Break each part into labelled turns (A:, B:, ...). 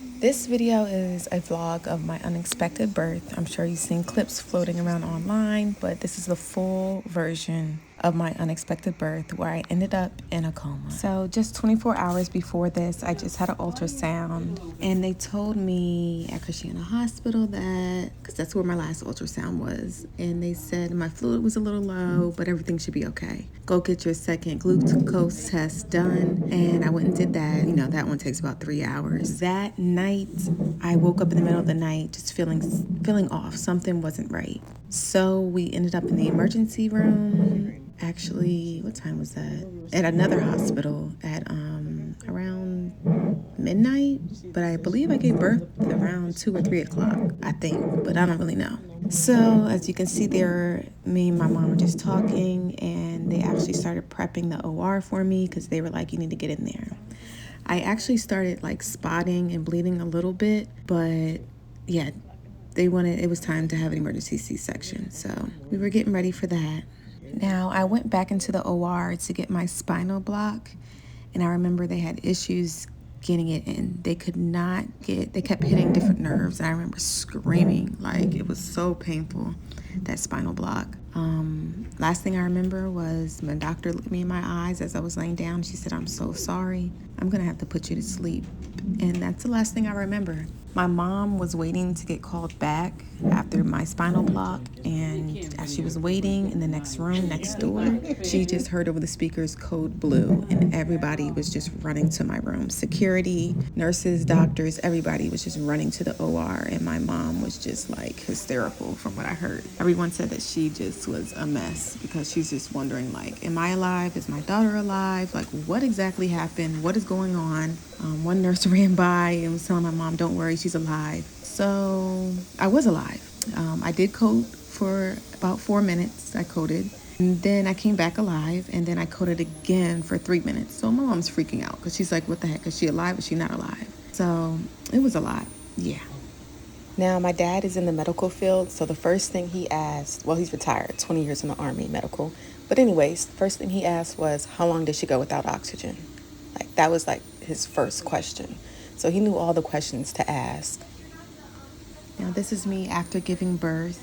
A: This video is a vlog of my unexpected birth. I'm sure you've seen clips floating around online, but this is the full version of my unexpected birth where I ended up in a coma. So just 24 hours before this, I just had an ultrasound and they told me at Christiana Hospital that, because that's where my last ultrasound was, and they said my fluid was a little low, but everything should be okay. Go get your second glucose test done. And I went and did that. You know, that one takes about 3 hours. That night, I woke up in the middle of the night just feeling off. Something wasn't right. So we ended up in the emergency room. Actually, what time was that? At another hospital at around midnight, but I believe I gave birth around 2 or 3 o'clock, I think, but I don't really know. So as you can see there, me and my mom were just talking, and they actually started prepping the OR for me because they were like, you need to get in there. I actually started like spotting and bleeding a little bit, but yeah, it was time to have an emergency C-section. So we were getting ready for that. Now, I went back into the OR to get my spinal block, and I remember they had issues getting it in. They kept hitting different nerves, and I remember screaming, like it was so painful, that spinal block. Last thing I remember was my doctor looked me in my eyes as I was laying down. She said, "I'm so sorry. I'm gonna have to put you to sleep." And that's the last thing I remember. My mom was waiting to get called back after my spinal block, and as she was waiting in the next room next door, she just heard over the speakers code blue, and everybody was just running to my room. Security, nurses, doctors, everybody was just running to the OR, and my mom was just like hysterical from what I heard. Everyone said that she just was a mess because she's just wondering, like, am I alive? Is my daughter alive? Like, what exactly happened? What is going on? One nurse ran by and was telling my mom, don't worry, she's alive. So I was alive. I did code for about 4 minutes. I coded. And then I came back alive, and then I coded again for 3 minutes. So my mom's freaking out because she's like, what the heck? Is she alive? Is she not alive? So it was a lot. Yeah. Now, my dad is in the medical field, so the first thing he asked, well, he's retired, 20 years in the Army medical. But anyways, first thing he asked was, how long did she go without oxygen? Like, that was like his first question. So he knew all the questions to ask. Now, this is me after giving birth.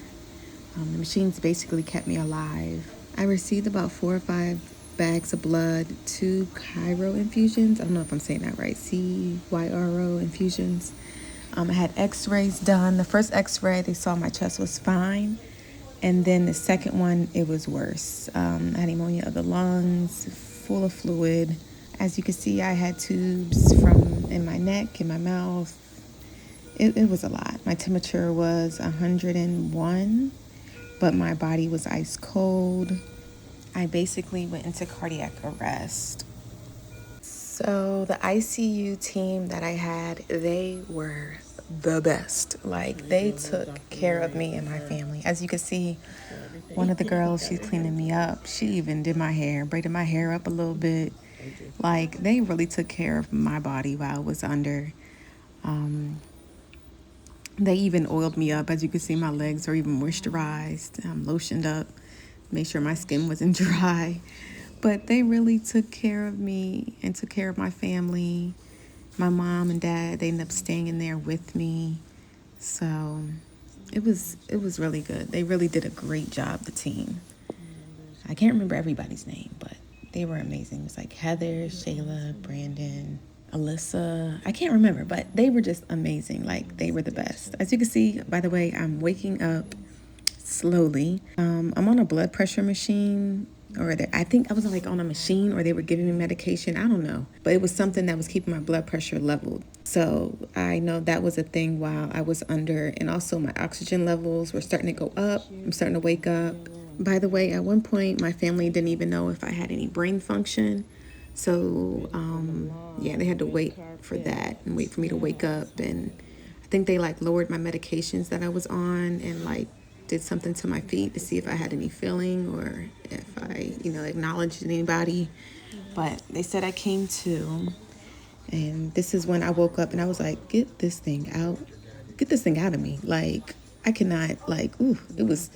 A: The machines basically kept me alive. I received about 4 or 5 bags of blood, 2 Cairo infusions. I don't know if I'm saying that right. CYRO infusions. I had x-rays done. The first x-ray, they saw my chest was fine. And then the second one, it was worse. I had pneumonia of the lungs, full of fluid. As you can see, I had tubes in my neck, in my mouth. It was a lot. My temperature was 101, but my body was ice cold. I basically went into cardiac arrest. So the ICU team that I had, they were the best. Like, they took care of me and my family. As you can see, one of the girls, she's cleaning me up. She even did my hair, braided my hair up a little bit. Like, they really took care of my body while I was under. They even oiled me up. As you can see, my legs are even moisturized. I'm lotioned up, made sure my skin wasn't dry. But they really took care of me and took care of my family. My mom and dad, they ended up staying in there with me. So it was really good. They really did a great job, the team. I can't remember everybody's name, but they were amazing. It was like Heather, Shayla, Brandon, Alyssa. I can't remember, but they were just amazing. Like, they were the best. As you can see, by the way, I'm waking up slowly. I'm on a blood pressure machine, I think I was like on a machine, or they were giving me medication. I don't know, but it was something that was keeping my blood pressure leveled. So I know that was a thing while I was under, and also my oxygen levels were starting to go up. I'm starting to wake up. By the way, at one point, my family didn't even know if I had any brain function. So, yeah, they had to wait for that and wait for me to wake up. And I think they like lowered my medications that I was on and like did something to my feet to see if I had any feeling or if I, acknowledged anybody. But they said I came to, and this is when I woke up and I was like, get this thing out of me. Like, I cannot, like, it was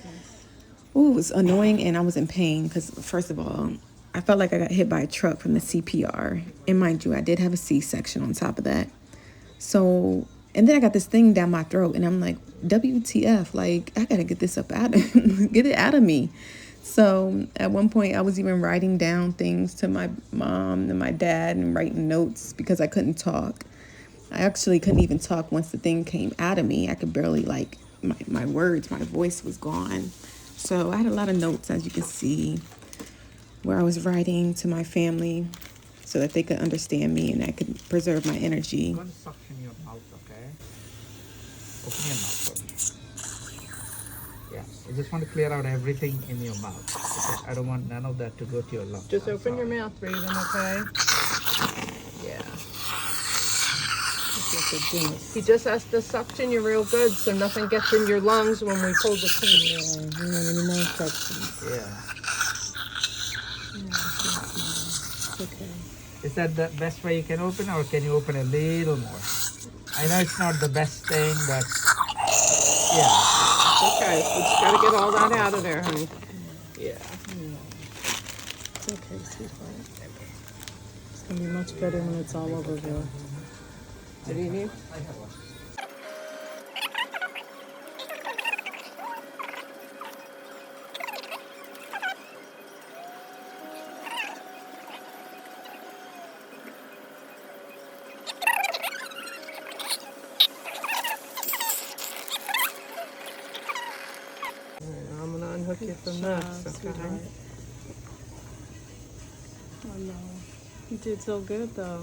A: annoying, and I was in pain because, first of all, I felt like I got hit by a truck from the CPR. And mind you, I did have a C-section on top of that. So And then I got this thing down my throat, and I'm like, WTF, like, I gotta get this up out of, get it out of me. So at one point I was even writing down things to my mom and my dad and writing notes because I couldn't talk. I actually couldn't even talk once the thing came out of me. I could barely, like, my words, my voice was gone. So I had a lot of notes, as you can see, where I was writing to my family so that they could understand me and I could preserve my energy.
B: I'm going to suction your mouth, okay? Open your mouth for me. Yeah, I just want to clear out everything in your mouth. Because I don't want none of that to go to your lungs.
C: Just open your mouth, Raven, okay? Yeah. He just has to suction you real good so nothing gets in your lungs when we pull the teeth.
A: Yeah, you don't want any more infections.
B: Yeah.
A: It's okay.
B: Is that the best way you can open, or can you open a little more? I know it's not the best thing, but yeah.
C: It's okay. We just gotta get all that out of there, honey. Yeah.
A: It's okay, sweetheart. It's gonna be much better when it's all over here.
C: What do you need? I'm gonna unhook you from this, okay?
A: Oh no. You did so good though.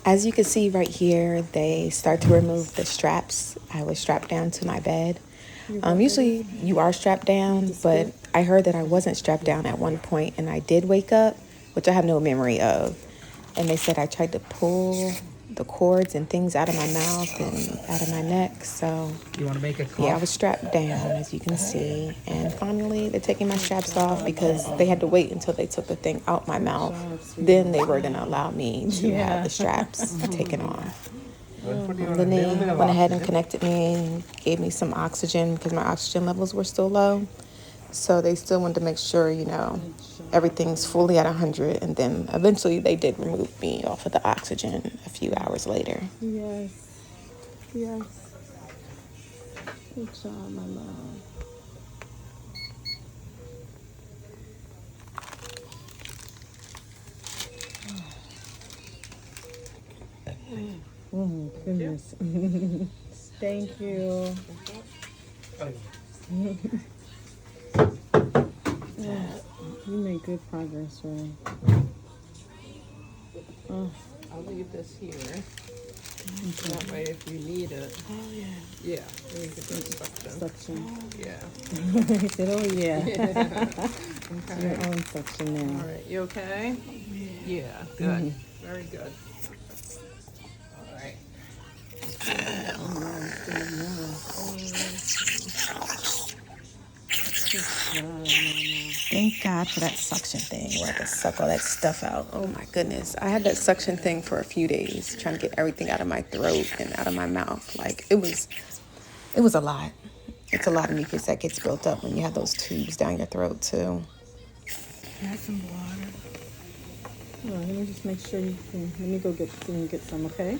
A: As you can see right here, they start to remove the straps. I was strapped down to my bed. Usually you are strapped down, but I heard that I wasn't strapped down at one point and I did wake up, which I have no memory of. And they said I tried to pull the cords and things out of my mouth and out of my neck. So
B: You want to make a call?
A: yeah, I was strapped down, as you can see. And finally, they're taking my straps off because they had to wait until they took the thing out my mouth. Then they were going to allow me to have the straps taken off. Then they went ahead and connected me and gave me some oxygen because my oxygen levels were still low. So they still wanted to make sure, you know, everything's fully at 100. And then eventually they did remove me off of the oxygen a few hours later.
D: Yes. Yes. Good job, my love. Oh, goodness. Thank you. You made good progress, Ray. Oh,
C: I'll leave this here. That way if you need it.
D: oh yeah.
C: Yeah, then you can do suction.
D: Suction.
C: Yeah.
D: He said, oh yeah.
C: Okay.
D: Your own suction now.
C: All right, you okay? Yeah, good. Very good. All right.
A: Thank God for that suction thing where I could suck all that stuff out. Oh my goodness. I had that suction thing for a few days, trying to get everything out of my throat and out of my mouth. Like, it was a lot. It's a lot of mucus that gets built up when you have those tubes down your throat too.
D: Have some water. All right, let me just make sure you can, let me go get some, okay?